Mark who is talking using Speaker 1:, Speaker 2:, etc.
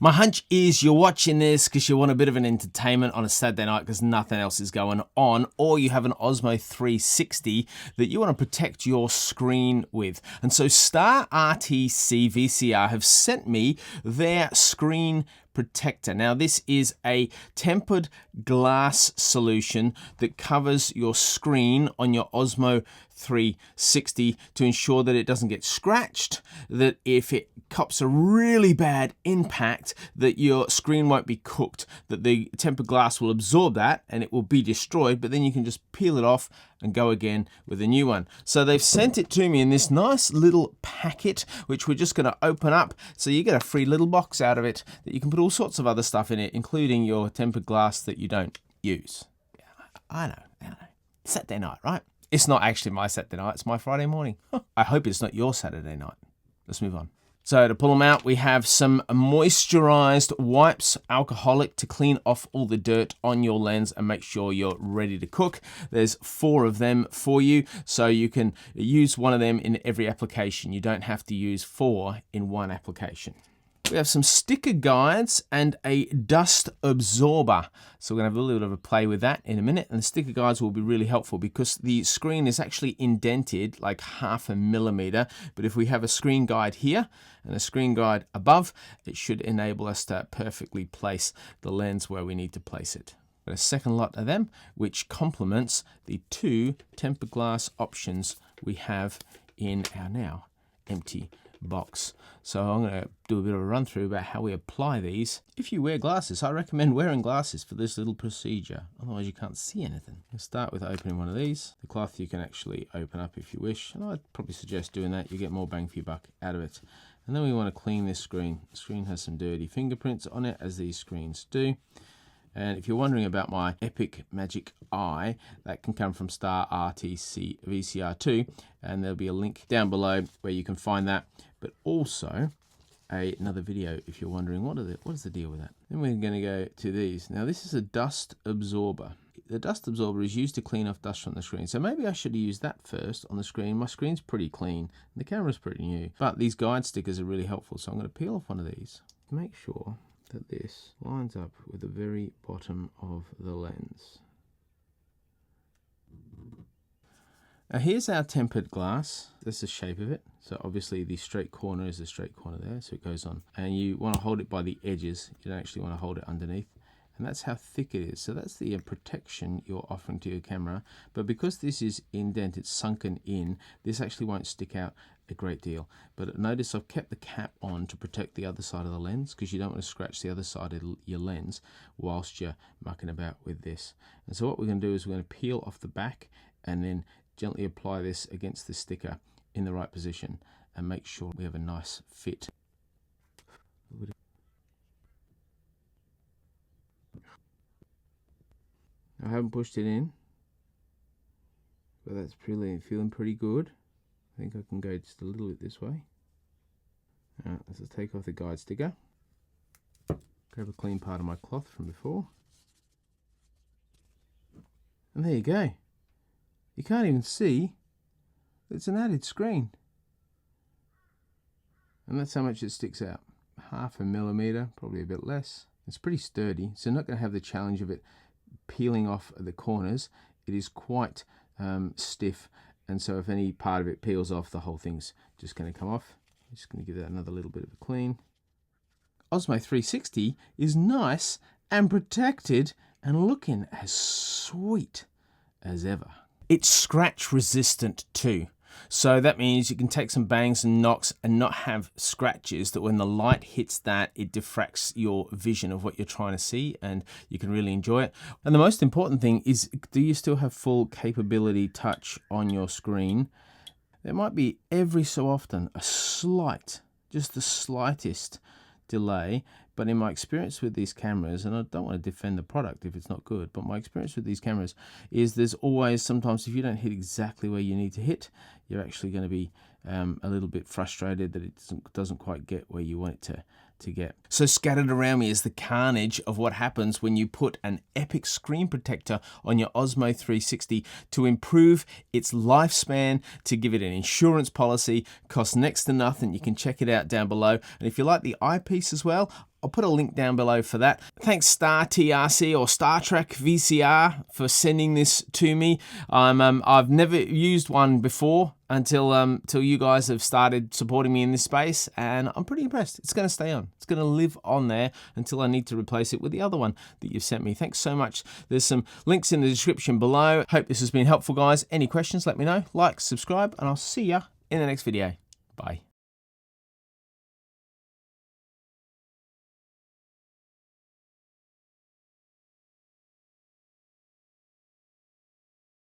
Speaker 1: My hunch is you're watching this because you want a bit of an entertainment on a Saturday night because nothing else is going on, or you have an Osmo 360 that you want to protect your screen with. And so STARTRC VCR have sent me their screen protector. Now this is a tempered glass solution that covers your screen on your Osmo 360 to ensure that it doesn't get scratched, that if it cops a really bad impact that your screen won't be cooked, that the tempered glass will absorb that and it will be destroyed, but then you can just peel it off and go again with a new one. So they've sent it to me in this nice little packet, which we're just going to open up. So you get a free little box out of it that you can put all sorts of other stuff in it, including your tempered glass that you don't use. Yeah, I know. Saturday night, right? It's not actually my Saturday night, it's my Friday morning. I hope it's not your Saturday night. Let's move on. So to pull them out, we have some moisturized wipes, alcoholic, to clean off all the dirt on your lens and make sure you're ready to cook. There's 4 of them for you, so you can use one of them in every application. You don't have to use 4 in one application. We have some sticker guides and a dust absorber. So we're going to have a little bit of a play with that in a minute. And the sticker guides will be really helpful because the screen is actually indented like 0.5 millimeter. But if we have a screen guide here and a screen guide above, it should enable us to perfectly place the lens where we need to place it. Got a second lot of them, which complements the 2 tempered glass options we have in our now empty box. So I'm going to do a bit of a run through about how we apply these. If you wear glasses, I recommend wearing glasses for this little procedure, otherwise you can't see anything. We'll start with opening one of these. The cloth you can actually open up if you wish, and I'd probably suggest doing that. You get more bang for your buck out of it. And then we want to clean this screen. The screen has some dirty fingerprints on it, as these screens do. And if you're wondering about my Epic Magic Eye, that can come from STARTRC VCR2, and there'll be a link down below where you can find that, but also another video if you're wondering what is the deal with that. Then we're going to go to these. Now this is a dust absorber. The dust absorber is used to clean off dust from the screen, so maybe I should use that first on the screen. My screen's pretty clean, and the camera's pretty new, but these guide stickers are really helpful, so I'm going to peel off one of these to make sure that this lines up with the very bottom of the lens. Now here's our tempered glass. That's the shape of it. So obviously the straight corner is the straight corner there, so it goes on. And you want to hold it by the edges. You don't actually want to hold it underneath. And that's how thick it is. So that's the protection you're offering to your camera. But because this is indented, sunken in, this actually won't stick out a great deal. But notice I've kept the cap on to protect the other side of the lens, because you don't want to scratch the other side of your lens whilst you're mucking about with this. And so what we're going to do is we're going to peel off the back and then gently apply this against the sticker in the right position and make sure we have a nice fit. I haven't pushed it in, but that's feeling pretty good. I think I can go just a little bit this way. Let's just take off the guide sticker. Grab a clean part of my cloth from before. And there you go. You can't even see it's an added screen. And that's how much it sticks out. 0.5 millimeter, probably a bit less. It's pretty sturdy, so not going to have the challenge of it peeling off at the corners. It is quite stiff, and so if any part of it peels off, the whole thing's just going to come off. I'm just going to give that another little bit of a clean. Osmo 360 is nice and protected and looking as sweet as ever. It's scratch resistant too. So that means you can take some bangs and knocks and not have scratches that when the light hits that, it diffracts your vision of what you're trying to see, and you can really enjoy it. And the most important thing is, do you still have full capability touch on your screen? There might be every so often a slight, just the slightest delay, but in my experience with these cameras, and I don't want to defend the product if it's not good, but my experience with these cameras is there's always, sometimes if you don't hit exactly where you need to hit, you're actually going to be a little bit frustrated that it doesn't quite get where you want it to get. So scattered around me is the carnage of what happens when you put an epic screen protector on your Osmo 360 to improve its lifespan, to give it an insurance policy, costs next to nothing. You can check it out down below. And if you like the eyepiece as well, I'll put a link down below for that. Thanks STARTRC or STARTRC VCR for sending this to me. I've never used one before until you guys have started supporting me in this space, and I'm pretty impressed. It's going to stay on. It's going to live on there until I need to replace it with the other one that you've sent me. Thanks so much. There's some links in the description below. Hope this has been helpful, guys. Any questions, let me know. Like, subscribe, and I'll see ya in the next video. Bye.